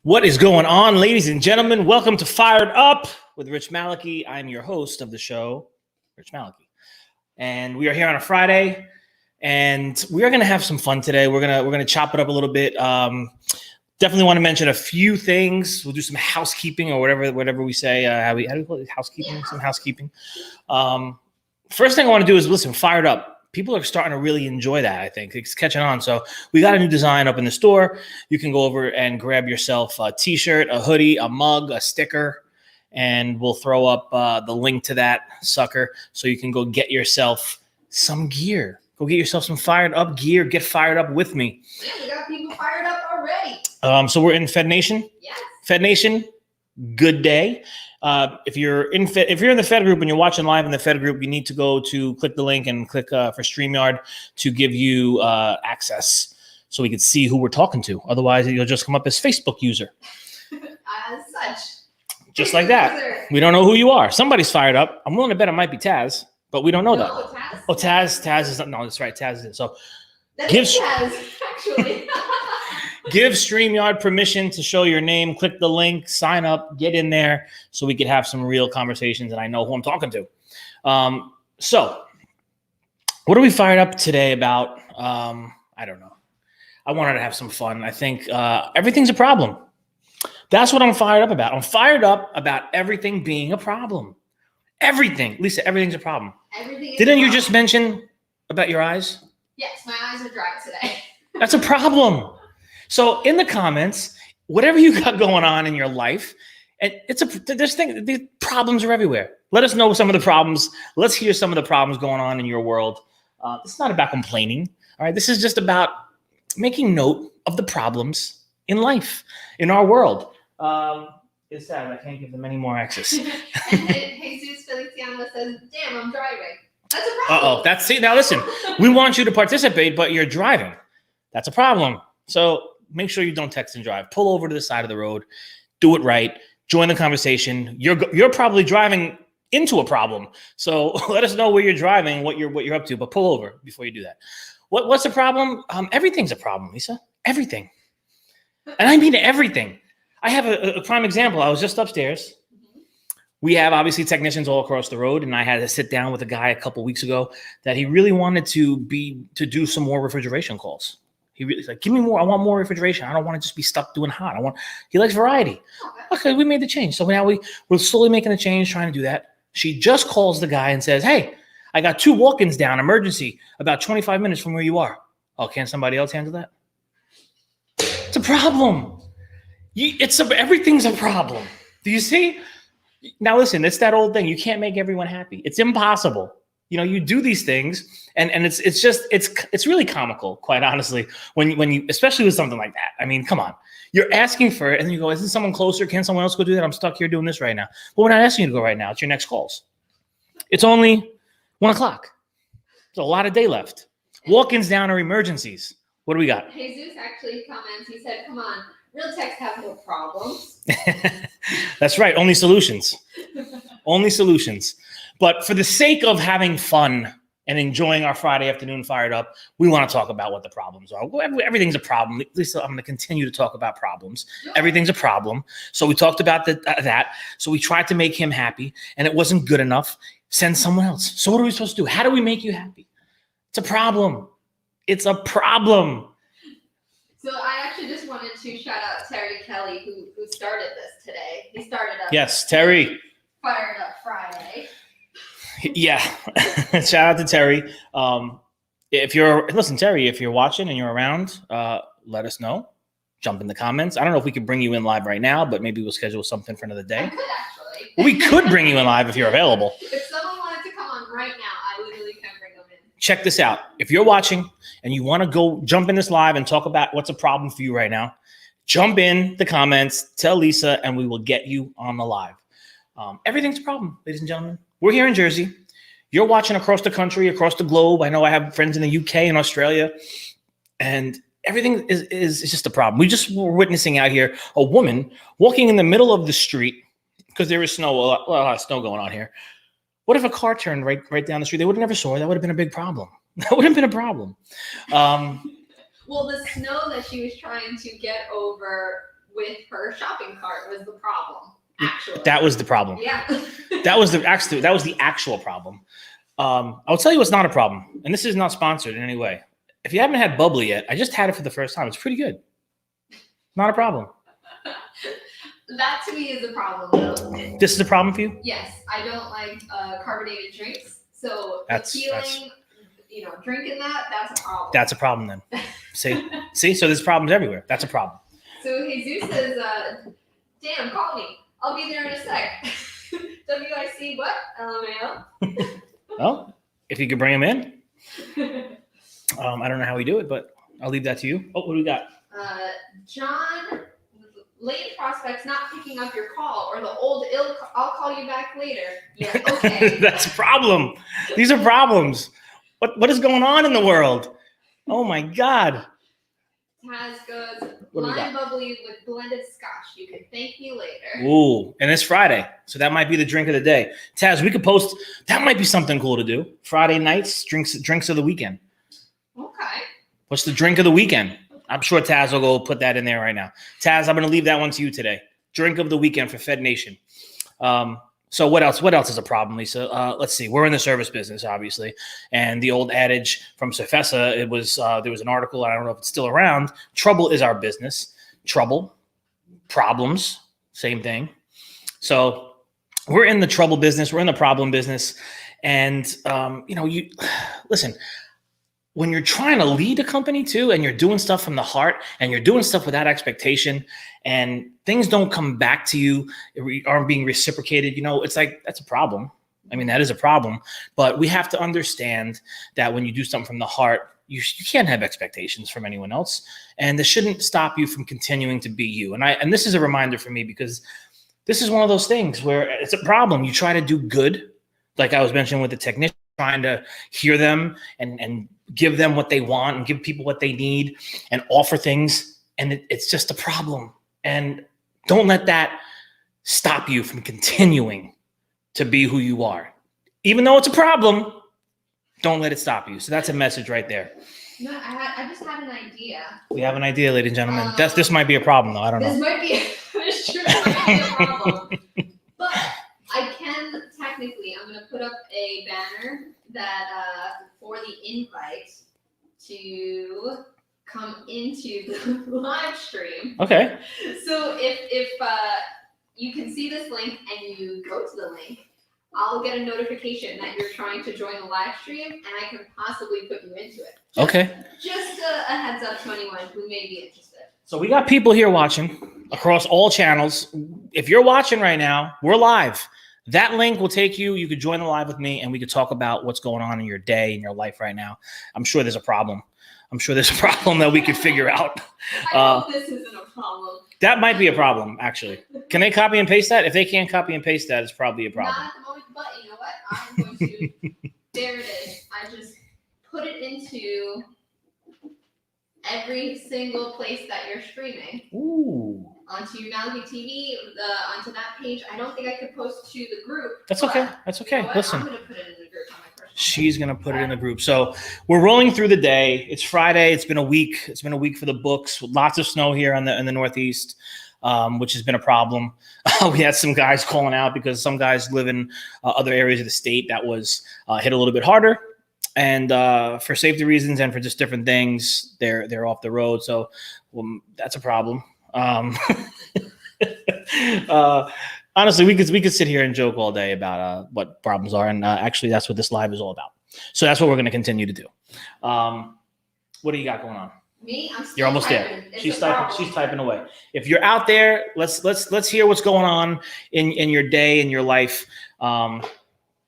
What is going on, ladies and gentlemen? Welcome to Fired Up with Rich Malachy. I'm your host of the show, Rich Malachy. And we are here on a Friday, and we are going to have some fun today. We're gonna chop it up a little bit. Definitely want to mention a few things. We'll do some housekeeping or whatever we say. How do we call it? Housekeeping? Yeah, some housekeeping. First thing I want to do is listen, Fired Up. People are starting to really enjoy that, I think. It's catching on. So we got a new design up in the store. You can go over and grab yourself a T-shirt, a hoodie, a mug, a sticker, and we'll throw up the link to that sucker so you can go get yourself some gear. Go get yourself some Fired Up gear. Get fired up with me. Yeah, we got people fired up already. So we're in Fed Nation? Yes. Fed Nation, good day. If you're in the Fed group and you're watching live in the Fed group, you need to go to click the link and click for StreamYard to give you access so we can see who we're talking to. Otherwise, you'll just come up as Facebook user. As such. Just like that. We don't know who you are. Somebody's fired up. I'm willing to bet it might be Taz, but we don't know that. Taz? Oh, Taz is not. No, that's right. Taz is it. So that's Taz, actually. Give StreamYard permission to show your name. Click the link, sign up, get in there so we could have some real conversations and I know who I'm talking to. So what are we fired up today about? I don't know. I wanted to have some fun. I think everything's a problem. That's what I'm fired up about. I'm fired up about everything being a problem. Everything. Lisa, everything's a problem. Didn't you just mention about your eyes? Yes, my eyes are dry today. That's a problem. So in the comments, whatever you got going on in your life, and these problems are everywhere. Let us know some of the problems. Let's hear some of the problems going on in your world. It's not about complaining. All right. This is just about making note of the problems in life, in our world. It's sad. I can't give them any more access. And Jesus Feliciano says, damn, I'm driving. That's a problem. Uh-oh. Now listen, we want you to participate, but you're driving. That's a problem. So make sure you don't text and drive. Pull over to the side of the road. Do it right. Join the conversation. You're probably driving into a problem. So let us know where you're driving, what you're up to. But pull over before you do that. What's the problem? Everything's a problem, Lisa. Everything. And I mean everything. I have a prime example. I was just upstairs. We have obviously technicians all across the road, and I had to sit down with a guy a couple weeks ago that he really wanted to do some more refrigeration calls. He's like, give me more. I want more refrigeration. I don't want to just be stuck doing hot. He likes variety. Okay, we made the change. So now we're slowly making the change, trying to do that. She just calls the guy and says, hey, I got 2 walk-ins down, emergency, about 25 minutes from where you are. Oh, can't somebody else handle that? It's a problem. Everything's a problem. Do you see? Now listen, it's that old thing. You can't make everyone happy. It's impossible. You do these things and it's really comical, quite honestly, when you, especially with something like that. I mean, come on, you're asking for it and then you go, isn't someone closer? Can someone else go do that? I'm stuck here doing this right now. Well, we're not asking you to go right now. It's your next calls. It's only 1:00. There's a lot of day left. Walk-ins down are emergencies. What do we got? Jesus actually comments. He said, come on, real techs have no problems. That's right. Only solutions. Only solutions. But for the sake of having fun and enjoying our Friday afternoon fired up, we want to talk about what the problems are. Everything's a problem. At least I'm going to continue to talk about problems. Everything's a problem. So we talked about that. So we tried to make him happy, and it wasn't good enough. Send someone else. So what are we supposed to do? How do we make you happy? It's a problem. It's a problem. So I actually just wanted to shout out Terry Kelly, who started this today. He started up. Yes, Terry. Fired Up Friday. Yeah. Shout out to Terry. Terry, if you're watching and you're around, let us know. Jump in the comments. I don't know if we could bring you in live right now, but maybe we'll schedule something for another day. I could actually. Well, we could bring you in live if you're available. If someone wanted to come on right now, I literally can bring them in. Check this out. If you're watching and you want to go jump in this live and talk about what's a problem for you right now, jump in the comments, tell Lisa, and we will get you on the live. Everything's a problem, ladies and gentlemen. We're here in Jersey. You're watching across the country, across the globe. I know I have friends in the UK and Australia, and everything is just a problem. We just were witnessing out here a woman walking in the middle of the street because there is snow, a lot of snow going on here. What if a car turned right down the street? They would have never saw her. That would have been a big problem. That would have been a problem. Well, the snow that she was trying to get over with her shopping cart was the problem. Actually, That was the problem. yeah. That was the actual problem. I'll tell you what's not a problem, and this is not sponsored in any way. If you haven't had bubbly yet, I just had it for the first time. It's pretty good. Not a problem. That to me is a problem, though. This is a problem for you? Yes, I don't like carbonated drinks. So That's- feeling, drinking that's a problem. That's a problem then. See, so there's problems everywhere. That's a problem. So Jesus says, damn, call me. I'll be there in a sec. WIC what? LMAO. Well, if you could bring him in. I don't know how we do it, but I'll leave that to you. Oh, what do we got? John, late prospects not picking up your call, or the old I'll call you back later. Yeah, okay. That's a problem. These are problems. What is going on in the world? Oh my God. Taz goes, What do we lime got? bubbly with blended scotch. You can thank me later. Ooh, and it's Friday, so that might be the drink of the day. Taz, we could post. That might be something cool to do. Friday nights, drinks of the weekend. Okay. What's the drink of the weekend? I'm sure Taz will go put that in there right now. Taz, I'm going to leave that one to you today. Drink of the weekend for Fed Nation. So what else? What else is a problem, Lisa? Let's see. We're in the service business, obviously, and the old adage from Cefesa, it was there was an article. I don't know if it's still around. Trouble is our business. Trouble, problems, same thing. So we're in the trouble business. We're in the problem business, and you listen. When you're trying to lead a company too, and you're doing stuff from the heart, and you're doing stuff without expectation, and things don't come back to you, aren't being reciprocated, it's like, that's a problem. I mean, that is a problem. But we have to understand that when you do something from the heart, you can't have expectations from anyone else, and this shouldn't stop you from continuing to be you. And this is a reminder for me, because this is one of those things where it's a problem. You try to do good, like I was mentioning with the technician, trying to hear them and give them what they want and give people what they need and offer things. And it's just a problem. And don't let that stop you from continuing to be who you are. Even though it's a problem, don't let it stop you. So that's a message right there. No, I just had an idea. We have an idea, ladies and gentlemen. This might be a problem, though. I don't know. This might be this true. Might be a problem. But I can technically, I'm going to put up a banner that for the invite to come into the live stream. Okay. So if you can see this link and you go to the link, I'll get a notification that you're trying to join the live stream, and I can possibly put you into it. Okay. Just a heads up to anyone who may be interested. So we got people here watching across all channels. If you're watching right now, we're live. That link will take you. You could join the live with me, and we could talk about what's going on in your day, in your life right now. I'm sure there's a problem. I'm sure there's a problem that we could figure out. I hope this isn't a problem. That might be a problem, actually. Can they copy and paste that? If they can't copy and paste that, it's probably a problem. Not at the moment, but you know what? I'm going to. There it is. I just put it into every single place that you're streaming. Ooh. Onto Malibu TV, onto that page. I don't think I could post to the group. That's but okay. That's okay. You know what? Listen. I'm going to put it in the group on my personal. She's going to put it in the group. So we're rolling through the day. It's Friday. It's been a week. It's been a week for the books. Lots of snow here in the Northeast, which has been a problem. We had some guys calling out because some guys live in other areas of the state that was hit a little bit harder. And for safety reasons and for just different things, they're off the road. So that's a problem. Honestly, we could sit here and joke all day about what problems are, and actually, that's what this live is all about. So that's what we're going to continue to do. What do you got going on? Me, I'm still You're almost typing. there. It's She's a typing. problem. She's typing away. If you're out there, let's hear what's going on in your day, in your life. All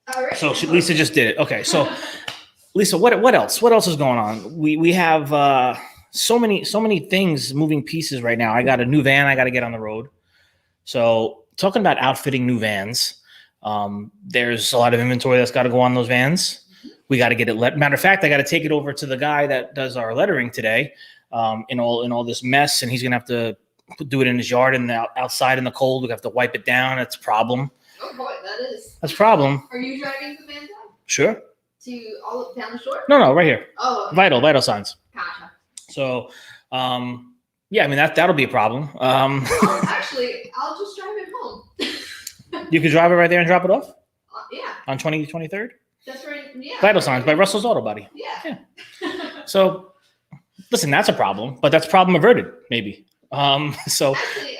right. So Lisa just did it. Okay, so Lisa, what else? What else is going on? We have so many things, moving pieces right now. I got a new van. I got to get on the road. So talking about outfitting new vans, there's a lot of inventory that's got to go on those vans. We got to get it. Matter of fact, I got to take it over to the guy that does our lettering today. In all this mess, and he's gonna have to do it in his yard and outside in the cold. We have to wipe it down. That's a problem. Oh boy, that's a problem. Are you driving the van down Sure. to all down the shore? No, right here. Oh, okay. Vital signs. Gotcha. So, Yeah, I mean that'll be a problem. Actually, I'll just drive it home. You could drive it right there and drop it off Yeah, on 23rd. that's right. Yeah. Vital Signs by Russell's Auto Body. Yeah. So, listen, that's a problem, but that's problem averted, maybe. So Actually,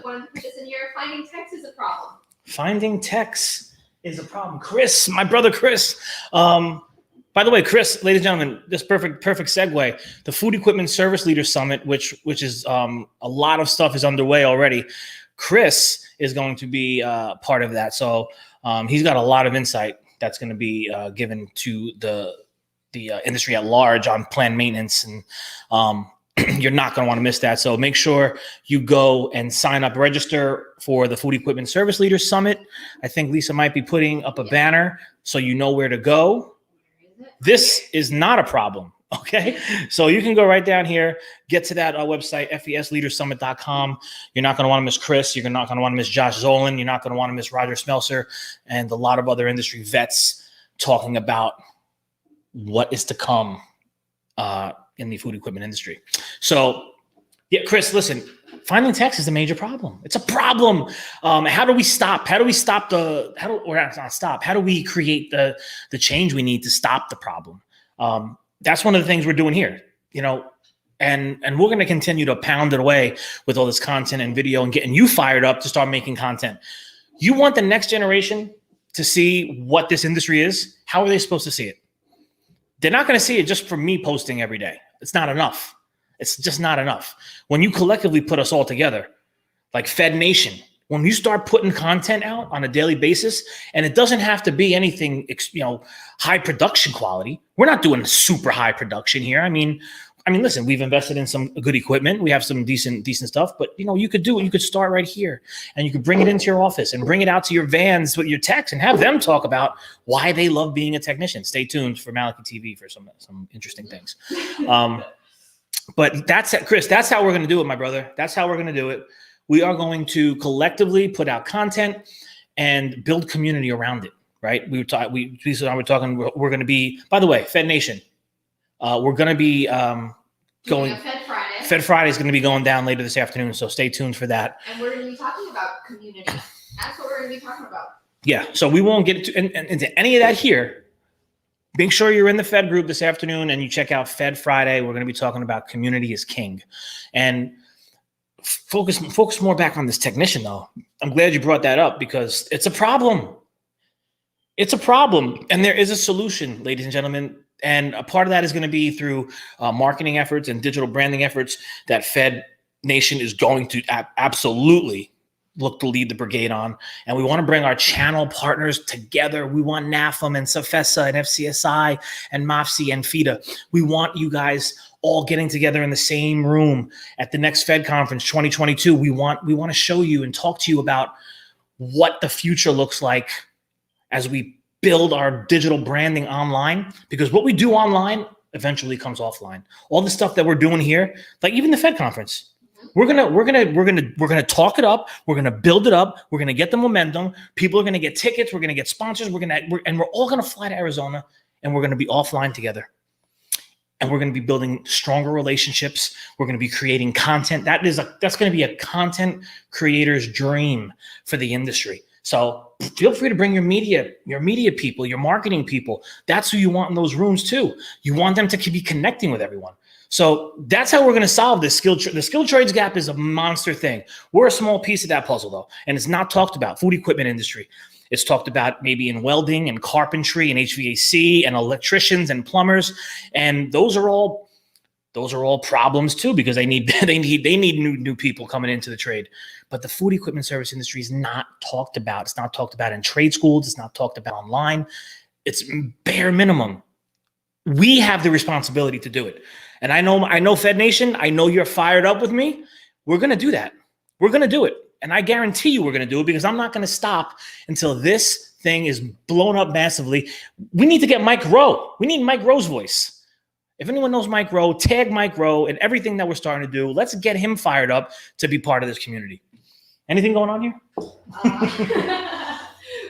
wanted to put this in here. Finding text is a problem. Finding techs is a problem. Chris, my brother Chris. By the way, Chris, ladies and gentlemen, this perfect segue. The Food Equipment Service Leaders Summit, which is a lot of stuff is underway already. Chris is going to be part of that. So he's got a lot of insight that's going to be given to the industry at large on planned maintenance, and you're not going to want to miss that. So make sure you go and sign up, register for the Food Equipment Service Leaders Summit. I think Lisa might be putting up a banner so you know where to go. This is not a problem. Okay. So you can go right down here, get to that website, fesleadersummit.com. You're not going to want to miss Chris. You're not going to want to miss Josh Zolan. You're not going to want to miss Roger Smelser and a lot of other industry vets talking about what is to come in the food equipment industry. So, yeah, Chris, listen, finding techs is a major problem. It's a problem. How do we stop? How do we stop how do we create the change we need to stop the problem? That's one of the things we're doing here, and we're going to continue to pound it away with all this content and video and getting you fired up to start making content. You want the next generation to see what this industry is. How are they supposed to see it? They're not going to see it just from me posting every day. It's not enough. It's just not enough. When you collectively put us all together, like Fed Nation, when you start putting content out on a daily basis, and it doesn't have to be anything, high production quality. We're not doing super high production here. I mean, listen, we've invested in some good equipment. We have some decent stuff, but you could do it. You could start right here, and you could bring it into your office and bring it out to your vans with your techs and have them talk about why they love being a technician. Stay tuned for Malachi TV for some interesting things. But that's it, Chris. That's how we're going to do it, my brother. That's how we're going to do it. We are going to collectively put out content and build community around it. Right? Lisa and I were talking. We're going to be. By the way, Fed Nation. We're going to be going. Fed Friday. Fed Friday is going to be going down later this afternoon, so stay tuned for that. And we're going to be talking about community. That's what we're going to be talking about. Yeah, so we won't get into any of that here. Make sure you're in the Fed group this afternoon and you check out Fed Friday. We're going to be talking about community is king, and focus more back on this technician though. I'm glad you brought that up because it's a problem. It's a problem, and there is a solution, ladies and gentlemen. And a part of that is going to be through marketing efforts and digital branding efforts that Fed Nation is going to absolutely look to lead the brigade on. And we want to bring our channel partners together. We want NAFM and SAFESA and FCSI and MAFSI and FIDA. We want you guys all getting together in the same room at the next Fed conference 2022. We want to show you and talk to you about what the future looks like as we build our digital branding online, because what we do online eventually comes offline. All the stuff that we're doing here, like even the Fed conference, we're gonna talk it up. We're gonna build it up. We're gonna get the momentum. People are gonna get tickets. We're gonna get sponsors. We're all gonna fly to Arizona, and we're gonna be offline together. And we're gonna be building stronger relationships. We're gonna be creating content. That's gonna be a content creator's dream for the industry. So feel free to bring your media people, your marketing people. That's who you want in those rooms too. You want them to be connecting with everyone. So that's how we're going to solve this the skilled trades gap is a monster thing. We're a small piece of that puzzle though, and it's not talked about. Food equipment industry. It's talked about maybe in welding and carpentry and HVAC and electricians and plumbers, and those are all problems too because they need new people coming into the trade. But the food equipment service industry is not talked about. It's not talked about in trade schools. It's not talked about online. It's bare minimum. We have the responsibility to do it. And I know Fed Nation, I know you're fired up with me. We're going to do that. We're going to do it. And I guarantee you we're going to do it because I'm not going to stop until this thing is blown up massively. We need to get Mike Rowe. We need Mike Rowe's voice. If anyone knows Mike Rowe, tag Mike Rowe and everything that we're starting to do. Let's get him fired up to be part of this community. Anything going on here?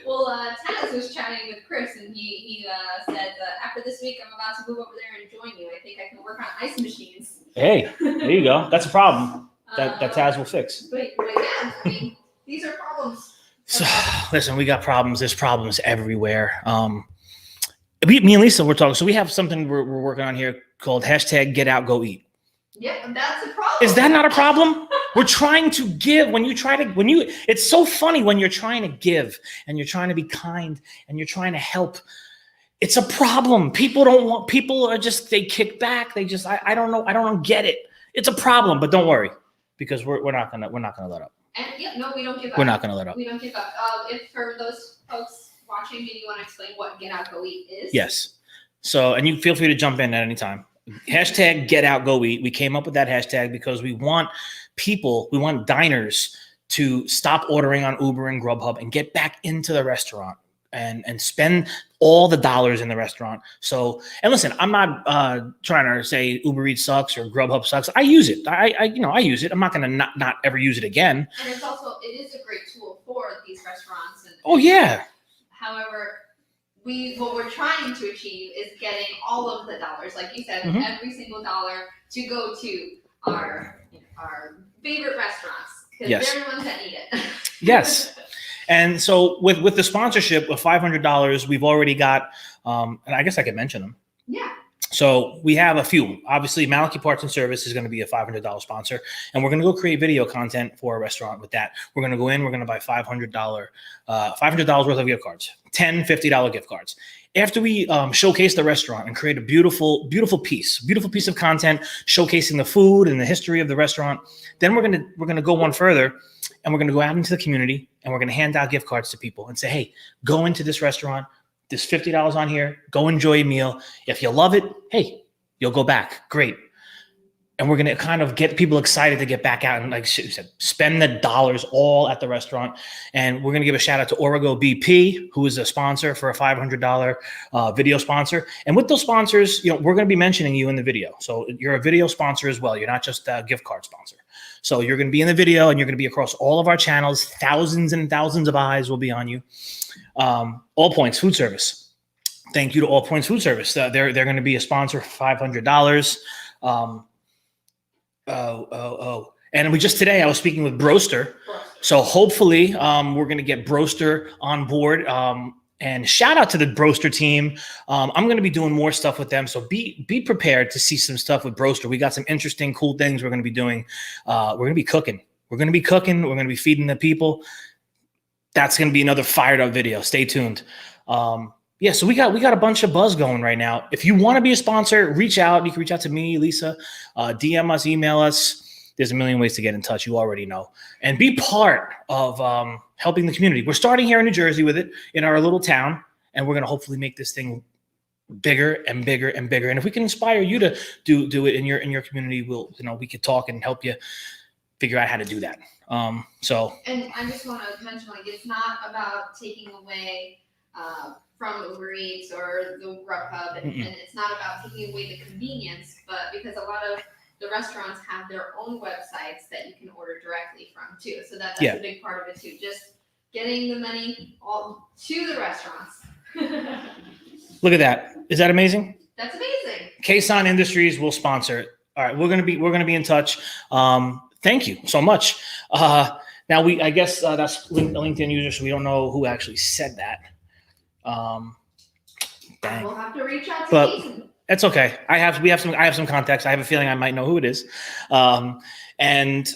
Well, Taz was chatting with Chris, and he said, after this week, I'm about to move over there and join you. I think I can work on ice machines. Hey, there you go. That's a problem that Taz will fix. But again, I mean, these are problems. So listen, we got problems. There's problems everywhere. Me and Lisa were talking. So we have something we're working on here called hashtag Get Out Go Eat. Yeah, that's a problem. Is that not a problem? We're trying to give. It's so funny when you're trying to give and you're trying to be kind and you're trying to help. It's a problem. People are just, they kick back. They just, I don't know. I don't get it. It's a problem, but don't worry, because we're not gonna let up. And no, we don't give up. We're not gonna let up. We don't give up. If for those folks watching, maybe you want to explain what Get Out Go Eat is? Yes. So, and you feel free to jump in at any time. Hashtag Get Out Go Eat. We came up with that hashtag because we want diners to stop ordering on Uber and Grubhub and get back into the restaurant and spend all the dollars in the restaurant. So, and listen, I'm not trying to say Uber Eats sucks or Grubhub sucks. I use it. I use it. I'm not going to not ever use it again. And it is a great tool for these restaurants. Oh yeah. However, what we're trying to achieve is getting all of the dollars, like you said, every single dollar to go to our favorite restaurants, because they're the ones that need it. Yes. And so with the sponsorship of $500, we've already got, and I guess I could mention them. Yeah. So we have a few. Obviously, Maliki Parts and Service is going to be a $500 sponsor, and we're going to go create video content for a restaurant with that. We're going to go in, we're going to buy $500 worth of gift cards, $10, $50 gift cards. After we showcase the restaurant and create a beautiful piece of content showcasing the food and the history of the restaurant, then we're going to go one further, and we're going to go out into the community, and we're going to hand out gift cards to people and say, hey, go into this restaurant. There's $50 on here. Go enjoy a meal. If you love it, hey, you'll go back. Great. And we're going to kind of get people excited to get back out and, like you said, spend the dollars all at the restaurant. And we're going to give a shout out to Origo BP, who is a sponsor for a $500 video sponsor. And with those sponsors, we're going to be mentioning you in the video. So you're a video sponsor as well. You're not just a gift card sponsor. So you're going to be in the video, and you're going to be across all of our channels. Thousands and thousands of eyes will be on you. All Points Food Service. Thank you to All Points Food Service. They're going to be a sponsor for $500. And today I was speaking with Broster. So hopefully we're going to get Broster on board. And shout out to the Broster team. I'm going to be doing more stuff with them. So be prepared to see some stuff with Broster. We got some interesting, cool things we're going to be doing. We're going to be cooking. We're going to be feeding the people. That's going to be another fired up video. Stay tuned. So we got a bunch of buzz going right now. If you want to be a sponsor, reach out. You can reach out to me, Lisa, DM us, email us. There's a million ways to get in touch. You already know. And be part of helping the community. We're starting here in New Jersey with it in our little town, and we're going to hopefully make this thing bigger and bigger and bigger. And if we can inspire you to do it in your community, we could talk and help you figure out how to do that. And I just want to mention, it's not about taking away from Uber Eats or the Grubhub, and it's not about taking away the convenience, but because a lot of the restaurants have their own websites that you can order directly from too. So that's a big part of it too. Just getting the money all to the restaurants. Look at that. Is that amazing? That's amazing. Kason Industries will sponsor it. All right, we're gonna be in touch. Thank you so much. Now I guess that's a LinkedIn user, so we don't know who actually said that. Dang. We'll have to reach out to Jason. It's okay. I have some context. I have a feeling I might know who it is. And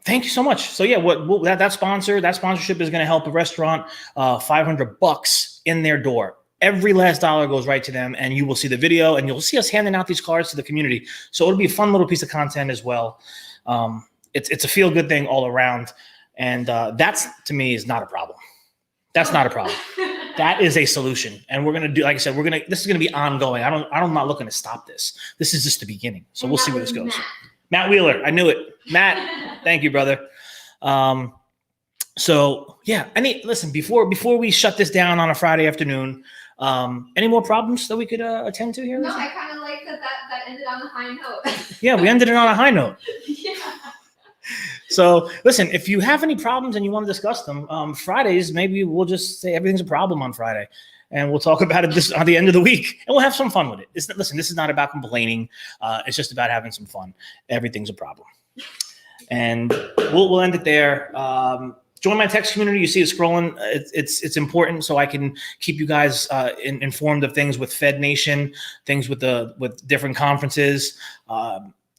thank you so much. So that sponsorship is going to help a restaurant $500 in their door. Every last dollar goes right to them, and you will see the video, and you'll see us handing out these cards to the community. So it'll be a fun little piece of content as well. It's a feel good thing all around, and that's, to me, is not a problem. That's not a problem. That is a solution. And we're going to do, like I said, this is going to be ongoing. I'm not looking to stop this. This is just the beginning. So we'll see where this goes. Matt Wheeler. I knew it. Matt, thank you, brother. Listen, before we shut this down on a Friday afternoon, any more problems that we could attend to here? No, I kind of like that ended on a high note. Yeah, we ended it on a high note. Yeah. So listen, if you have any problems and you want to discuss them, Fridays, maybe we'll just say everything's a problem on Friday. and we'll talk about it this at the end of the week, and we'll have some fun with it. Listen, this is not about complaining. It's just about having some fun. Everything's a problem, and we'll end it there. Join my text community. You see it scrolling. It's important so I can keep you guys informed of things with Fed Nation, things with different conferences,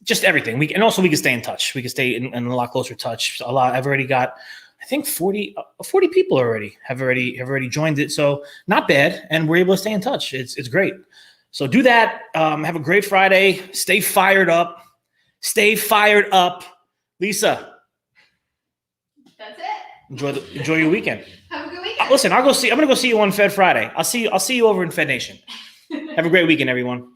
just everything. We can stay in touch. We can stay in a lot closer touch. I've already got, I think 40 people have already joined it. So not bad, and we're able to stay in touch. It's great. So do that. Have a great Friday. Stay fired up. Lisa. That's it. Enjoy your weekend. Have a good weekend. Listen, I'm gonna go see you on Fed Friday. I'll see you over in Fed Nation. Have a great weekend, everyone.